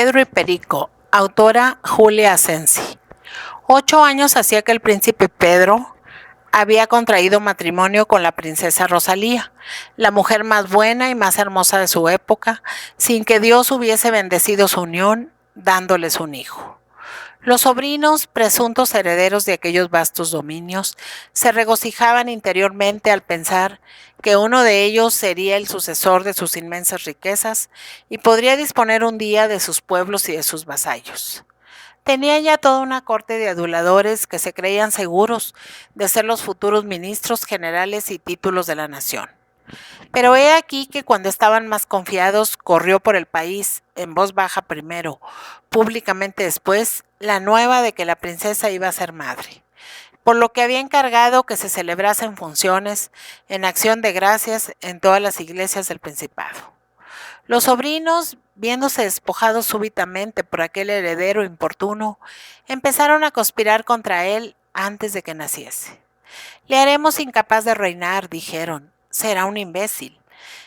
Pedro y Perico, autora Julia Asensi. 8 años hacía que el príncipe Pedro había contraído matrimonio con la princesa Rosalía, la mujer más buena y más hermosa de su época, sin que Dios hubiese bendecido su unión, dándoles un hijo. Los sobrinos, presuntos herederos de aquellos vastos dominios, se regocijaban interiormente al pensar que uno de ellos sería el sucesor de sus inmensas riquezas y podría disponer un día de sus pueblos y de sus vasallos. Tenía ya toda una corte de aduladores que se creían seguros de ser los futuros ministros generales y títulos de la nación. Pero he aquí que cuando estaban más confiados, corrió por el país, en voz baja primero, públicamente después, la nueva de que la princesa iba a ser madre, por lo que había encargado que se celebrasen funciones en acción de gracias en todas las iglesias del Principado. Los sobrinos, viéndose despojados súbitamente por aquel heredero importuno, empezaron a conspirar contra él antes de que naciese. Le haremos incapaz de reinar, dijeron. Será un imbécil.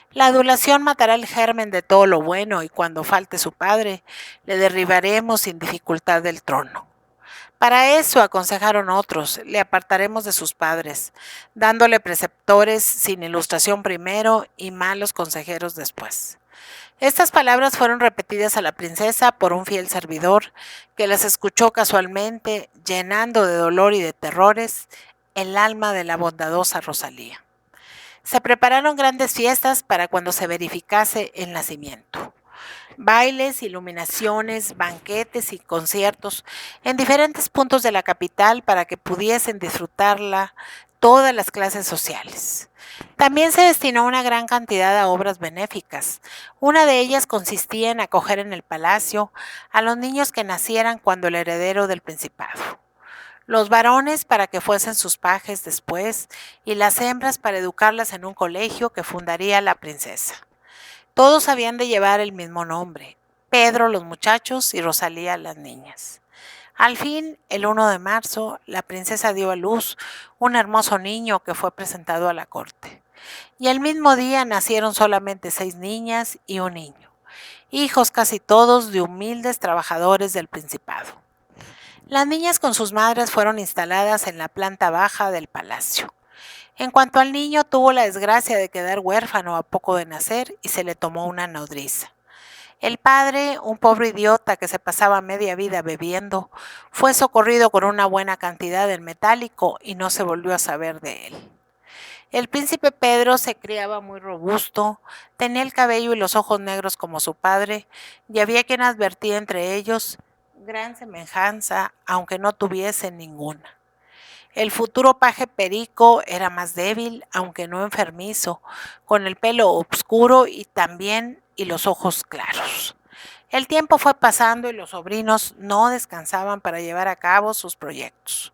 La adulación matará el germen de todo lo bueno y cuando falte su padre, le derribaremos sin dificultad del trono. Para eso, aconsejaron otros, le apartaremos de sus padres, dándole preceptores sin ilustración primero y malos consejeros después. Estas palabras fueron repetidas a la princesa por un fiel servidor que las escuchó casualmente, llenando de dolor y de terrores el alma de la bondadosa Rosalía. Se prepararon grandes fiestas para cuando se verificase el nacimiento. Bailes, iluminaciones, banquetes y conciertos en diferentes puntos de la capital para que pudiesen disfrutarla todas las clases sociales. También se destinó una gran cantidad a obras benéficas. Una de ellas consistía en acoger en el palacio a los niños que nacieran cuando el heredero del principado. Los varones para que fuesen sus pajes después y las hembras para educarlas en un colegio que fundaría la princesa. Todos habían de llevar el mismo nombre, Pedro los muchachos y Rosalía las niñas. Al fin, el 1 de marzo, la princesa dio a luz un hermoso niño que fue presentado a la corte. Y el mismo día nacieron solamente 6 niñas y un niño, hijos casi todos de humildes trabajadores del Principado. Las niñas con sus madres fueron instaladas en la planta baja del palacio. En cuanto al niño, tuvo la desgracia de quedar huérfano a poco de nacer y se le tomó una nodriza. El padre, un pobre idiota que se pasaba media vida bebiendo, fue socorrido con una buena cantidad del metálico y no se volvió a saber de él. El príncipe Pedro se criaba muy robusto, tenía el cabello y los ojos negros como su padre, y había quien advertía entre ellos gran semejanza, aunque no tuviese ninguna. El futuro paje Perico era más débil, aunque no enfermizo, con el pelo oscuro y los ojos claros. El tiempo fue pasando y los sobrinos no descansaban para llevar a cabo sus proyectos.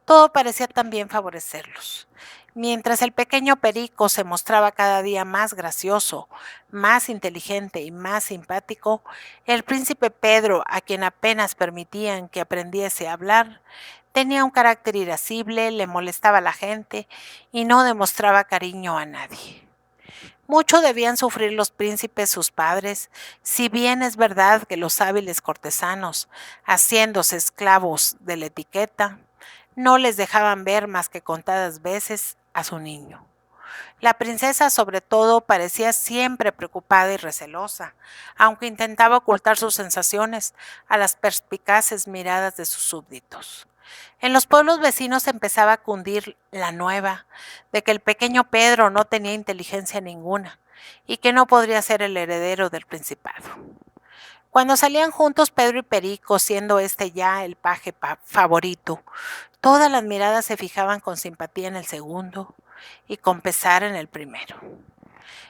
Todo parecía también favorecerlos. Mientras el pequeño Perico se mostraba cada día más gracioso, más inteligente y más simpático, el príncipe Pedro, a quien apenas permitían que aprendiese a hablar, tenía un carácter irascible, le molestaba a la gente y no demostraba cariño a nadie. Mucho debían sufrir los príncipes sus padres, si bien es verdad que los hábiles cortesanos, haciéndose esclavos de la etiqueta, no les dejaban ver más que contadas veces a su niño. La princesa, sobre todo, parecía siempre preocupada y recelosa, aunque intentaba ocultar sus sensaciones a las perspicaces miradas de sus súbditos. En los pueblos vecinos empezaba a cundir la nueva de que el pequeño Pedro no tenía inteligencia ninguna y que no podría ser el heredero del principado. Cuando salían juntos Pedro y Perico, siendo este ya el paje favorito, todas las miradas se fijaban con simpatía en el segundo y con pesar en el primero.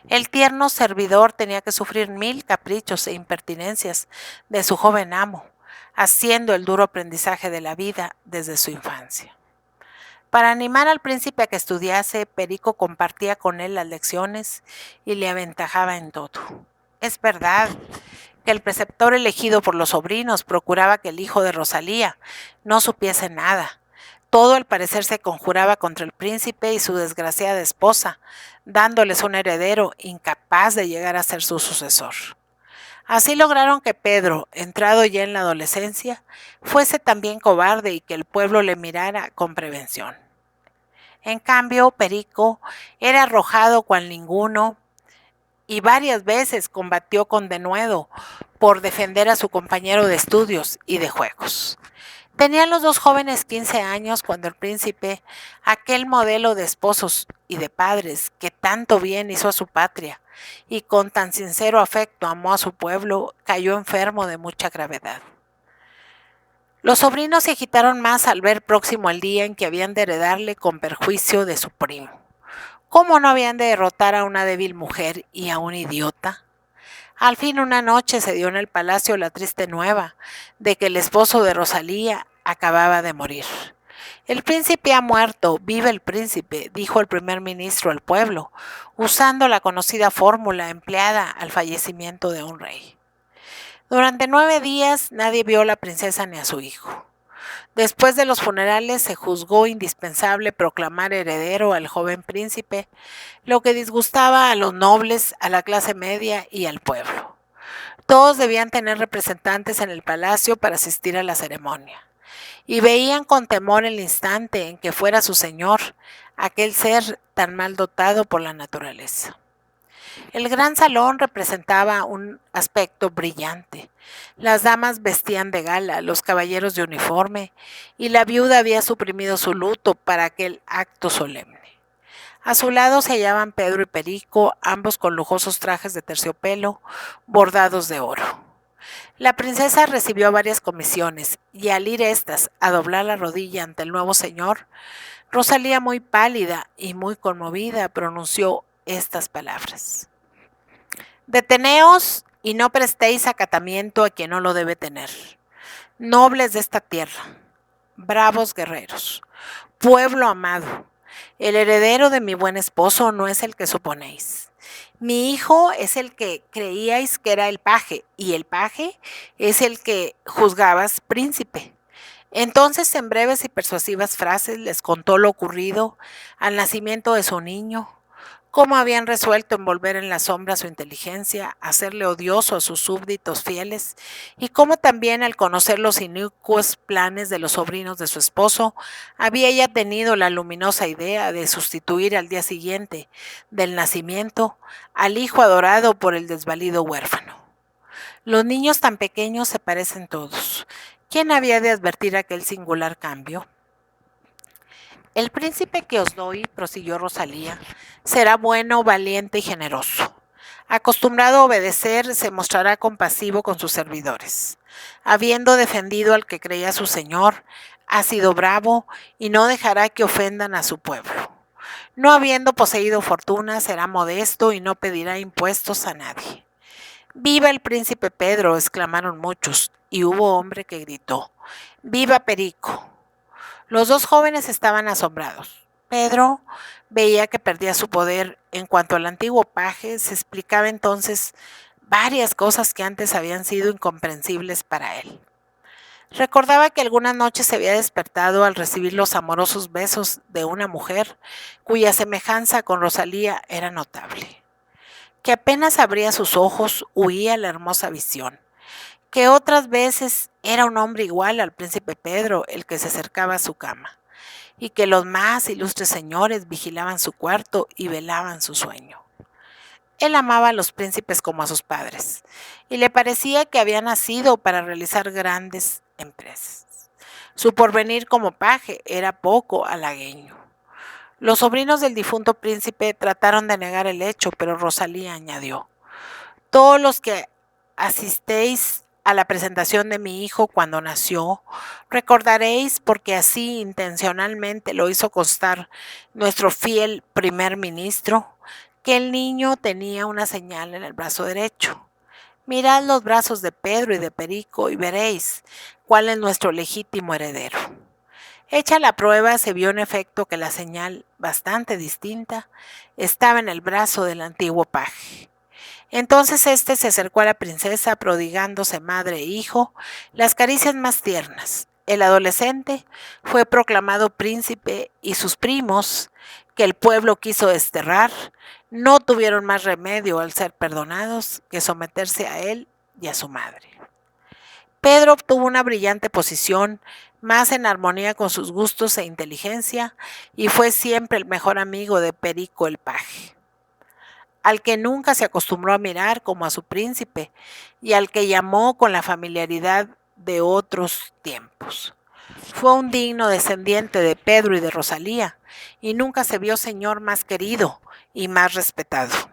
El tierno servidor tenía que sufrir 1000 caprichos e impertinencias de su joven amo, haciendo el duro aprendizaje de la vida desde su infancia. Para animar al príncipe a que estudiase, Perico compartía con él las lecciones y le aventajaba en todo. Es verdad que el preceptor elegido por los sobrinos procuraba que el hijo de Rosalía no supiese nada. Todo al parecer se conjuraba contra el príncipe y su desgraciada esposa, dándoles un heredero incapaz de llegar a ser su sucesor. Así lograron que Pedro, entrado ya en la adolescencia, fuese también cobarde y que el pueblo le mirara con prevención. En cambio, Perico era arrojado cual ninguno y varias veces combatió con denuedo por defender a su compañero de estudios y de juegos. Tenían los dos jóvenes 15 años cuando el príncipe, aquel modelo de esposos y de padres que tanto bien hizo a su patria y con tan sincero afecto amó a su pueblo, cayó enfermo de mucha gravedad. Los sobrinos se agitaron más al ver próximo el día en que habían de heredarle con perjuicio de su primo. ¿Cómo no habían de derrotar a una débil mujer y a un idiota? Al fin una noche se dio en el palacio la triste nueva de que el esposo de Rosalía acababa de morir. El príncipe ha muerto, vive el príncipe, dijo el primer ministro al pueblo, usando la conocida fórmula empleada al fallecimiento de un rey. Durante 9 días nadie vio a la princesa ni a su hijo. Después de los funerales se juzgó indispensable proclamar heredero al joven príncipe, lo que disgustaba a los nobles, a la clase media y al pueblo. Todos debían tener representantes en el palacio para asistir a la ceremonia, y veían con temor el instante en que fuera su señor, aquel ser tan mal dotado por la naturaleza. El gran salón representaba un aspecto brillante. Las damas vestían de gala, los caballeros de uniforme, y la viuda había suprimido su luto para aquel acto solemne. A su lado se hallaban Pedro y Perico, ambos con lujosos trajes de terciopelo bordados de oro. La princesa recibió varias comisiones, y al ir estas a doblar la rodilla ante el nuevo señor, Rosalía, muy pálida y muy conmovida, pronunció estas palabras: Deteneos y no prestéis acatamiento a quien no lo debe tener. Nobles de esta tierra, bravos guerreros, pueblo amado, el heredero de mi buen esposo no es el que suponéis. Mi hijo es el que creíais que era el paje, y el paje es el que juzgabas príncipe. Entonces, en breves y persuasivas frases, les contó lo ocurrido al nacimiento de su niño, cómo habían resuelto envolver en la sombra su inteligencia, hacerle odioso a sus súbditos fieles, y cómo también al conocer los inicuos planes de los sobrinos de su esposo, había ella tenido la luminosa idea de sustituir al día siguiente del nacimiento al hijo adorado por el desvalido huérfano. Los niños tan pequeños se parecen todos. ¿Quién había de advertir aquel singular cambio? El príncipe que os doy, prosiguió Rosalía, será bueno, valiente y generoso. Acostumbrado a obedecer, se mostrará compasivo con sus servidores. Habiendo defendido al que creía su señor, ha sido bravo y no dejará que ofendan a su pueblo. No habiendo poseído fortuna, será modesto y no pedirá impuestos a nadie. ¡Viva el príncipe Pedro!, exclamaron muchos, y hubo hombre que gritó: ¡Viva Perico! Los dos jóvenes estaban asombrados. Pedro veía que perdía su poder. En cuanto al antiguo paje, se explicaba entonces varias cosas que antes habían sido incomprensibles para él. Recordaba que algunas noches se había despertado al recibir los amorosos besos de una mujer cuya semejanza con Rosalía era notable, que apenas abría sus ojos huía la hermosa visión, que otras veces era un hombre igual al príncipe Pedro el que se acercaba a su cama, y que los más ilustres señores vigilaban su cuarto y velaban su sueño. Él amaba a los príncipes como a sus padres, y le parecía que había nacido para realizar grandes empresas. Su porvenir como paje era poco halagüeño. Los sobrinos del difunto príncipe trataron de negar el hecho, pero Rosalía añadió: todos los que asistéis a la presentación de mi hijo cuando nació, recordaréis, porque así intencionalmente lo hizo constar nuestro fiel primer ministro, que el niño tenía una señal en el brazo derecho. Mirad los brazos de Pedro y de Perico y veréis cuál es nuestro legítimo heredero. Hecha la prueba, se vio en efecto que la señal, bastante distinta, estaba en el brazo del antiguo paje. Entonces éste se acercó a la princesa, prodigándose madre e hijo las caricias más tiernas. El adolescente fue proclamado príncipe y sus primos, que el pueblo quiso desterrar, no tuvieron más remedio al ser perdonados que someterse a él y a su madre. Pedro obtuvo una brillante posición, más en armonía con sus gustos e inteligencia, y fue siempre el mejor amigo de Perico el paje, al que nunca se acostumbró a mirar como a su príncipe y al que llamó con la familiaridad de otros tiempos. Fue un digno descendiente de Pedro y de Rosalía, y nunca se vio señor más querido y más respetado.